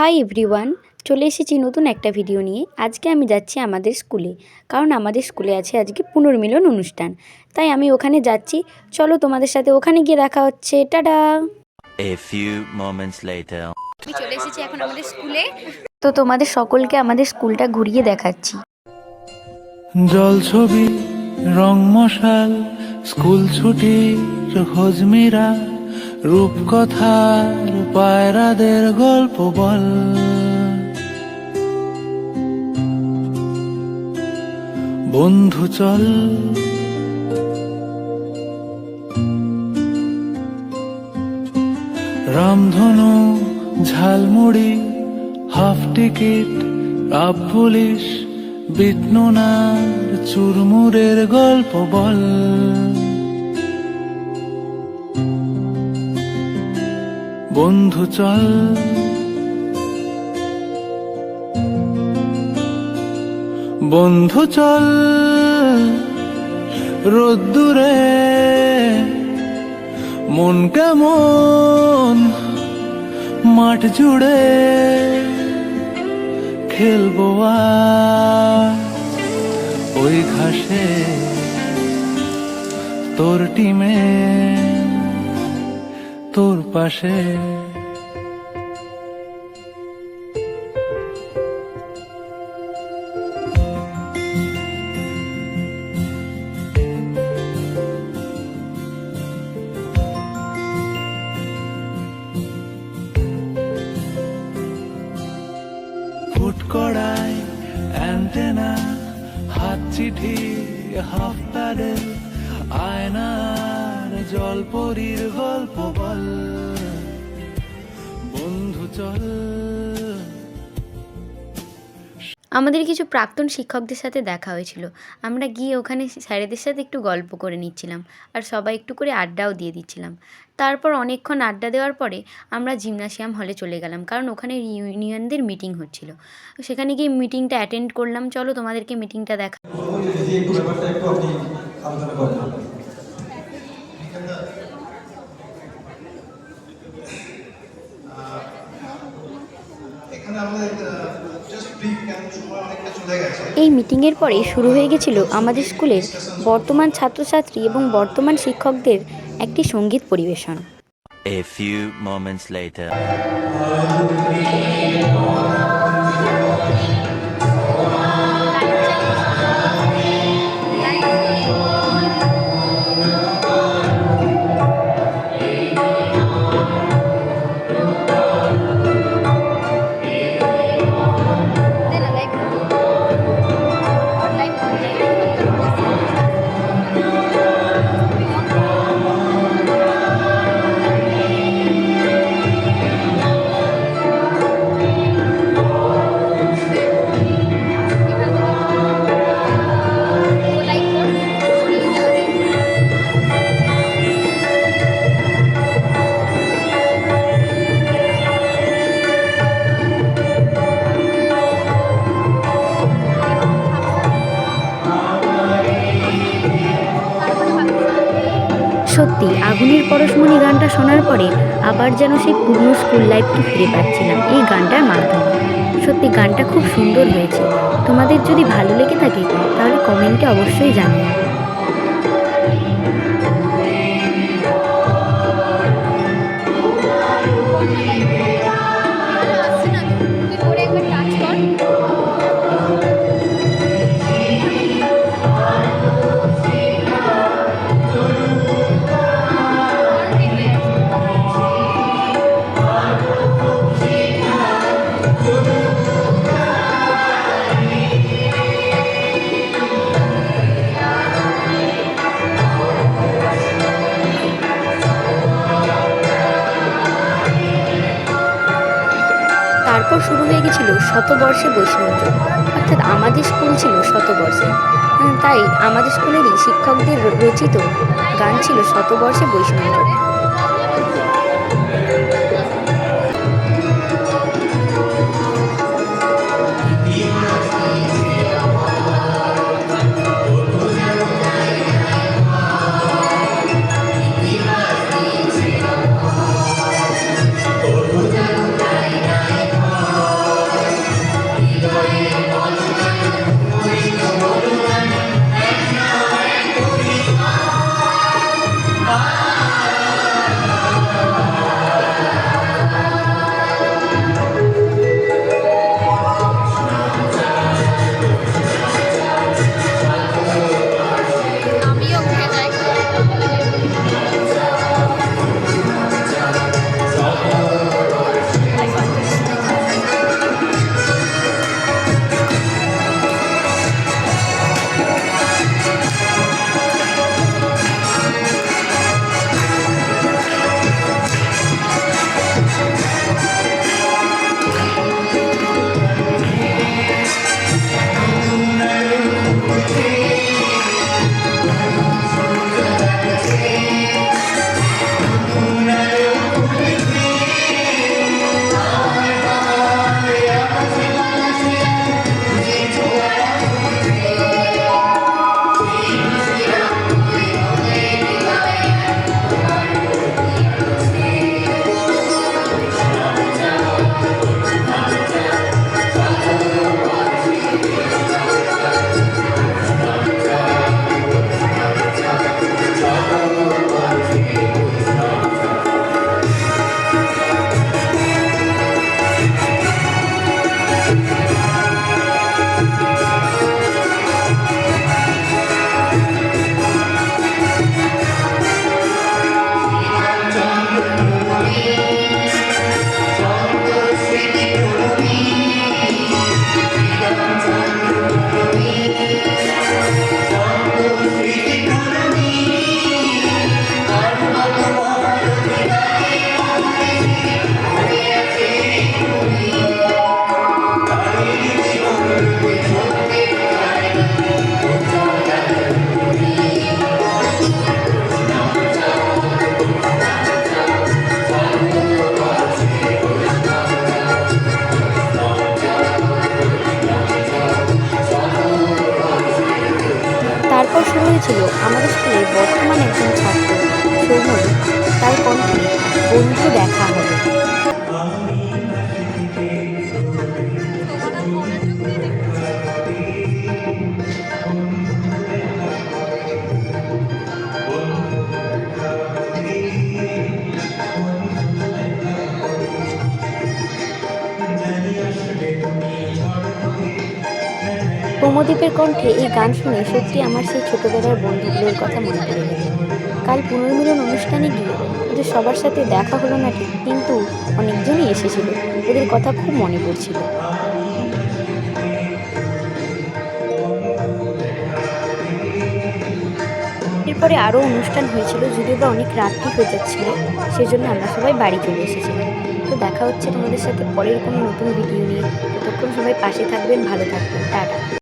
Hi everyone, চলে এসেছি নতুন একটা ভিডিও নিয়ে। আজকে আমি যাচ্ছি আমাদের স্কুলে, কারণ আমাদের স্কুলে আছে আজকে পুনর্মিলন অনুষ্ঠান। তাই আমি ওখানে যাচ্ছি। চলো তোমাদের সাথে ওখানে গিয়ে দেখা হচ্ছে। Tata. A few moments later. আমি চলে এসেছি এখন আমাদের স্কুলে, তো তোমাদের সকলকে আমাদের স্কুলটা ঘুরিয়ে দেখাচ্ছি। জল ছবি, রং মশাল, স্কুল ছুটির হজমিরা, রূপকথার পায়রাদের গল্প বল। বন্ধু চল, রামধনু, ঝালমুড়ি, হাফ টিকিট, আপ পুলিশ, বিটনুনার চুরমুরের গল্প বল। বন্ধু চল, বন্ধু চল, রোদ্দুরে মন কেমন মাঠ জুড়ে খেলবো ওই ঘাসে তোর টিমে তোর পাশে। ফুট কড়াই, অ্যান্টেনা, হাত চিঠি, হাফ প্যাডেল, আয়নার জলপরীর গল্প বল। বন্ধু চল। আমাদের কিছু প্রাক্তন শিক্ষকদের সাথে দেখা হয়েছিল। আমরা গিয়ে ওখানে স্যারেদের সাথে একটু গল্প করে নিচ্ছিলাম, আর সবাই একটু করে আড্ডাও দিয়ে দিচ্ছিলাম। তারপর অনেকক্ষণ আড্ডা দেওয়ার পরে আমরা জিমনাসিয়াম হলে চলে গেলাম, কারণ ওখানে ইউনিয়নদের মিটিং হচ্ছিল। সেখানে গিয়ে মিটিংটা অ্যাটেন্ড করলাম। চলো তোমাদেরকে মিটিংটা দেখা। এই মিটিংয়ের পরে শুরু হয়ে গেছিল আমাদের স্কুলের বর্তমান ছাত্রছাত্রী এবং বর্তমান শিক্ষকদের একটি সঙ্গীত পরিবেশন। A few moments later. সত্যি আগুনের পরশমণি গানটা শোনার পরে আবার যেন সেই পুরনো স্কুল লাইফকে ফিরে পাচ্ছিলাম এই গানটার মাধ্যমে। সত্যি গানটা খুব সুন্দর হয়েছে। তোমাদের যদি ভালো লেগে থাকে তাহলে কমেন্টে অবশ্যই জানিও। তারপর শুরু হয়ে গেছিল শতবর্ষে বৈষ্ণব, অর্থাৎ আমাদের স্কুল ছিল শতবর্ষে, তাই আমাদের স্কুলেরই শিক্ষকদের রচিত গান ছিল শতবর্ষে বৈষ্ণব। হয়েছিল আমাদের স্কুলের বর্তমান একজন ছাত্র সৌম্য, তার কণ্ঠে বন্ধু দেখা হবে। প্রমদীপের কণ্ঠে এই গান শুনে সত্যি আমার সেই ছোটবেলার বন্ধুগুলোর কথা মনে পড়ে গেল। কাল পুনর্মিলন অনুষ্ঠানে গিয়ে ওদের সবার সাথে দেখা হলো না ঠিক, কিন্তু অনেকজনই এসেছিল, ওদের কথা খুব মনে পড়ছিল। এরপরে আরও অনুষ্ঠান হয়েছিল, যদিও বা অনেক রাত্রি হয়ে যাচ্ছিল, সেজন্য আমরা সবাই বাড়ি চলে এসেছিলাম। তো দেখা হচ্ছে তোমাদের সাথে পরের কোনো নতুন ভিডিও নিয়ে। ততক্ষণ সবাই পাশে থাকবেন, ভালো থাকবেন, টাটা।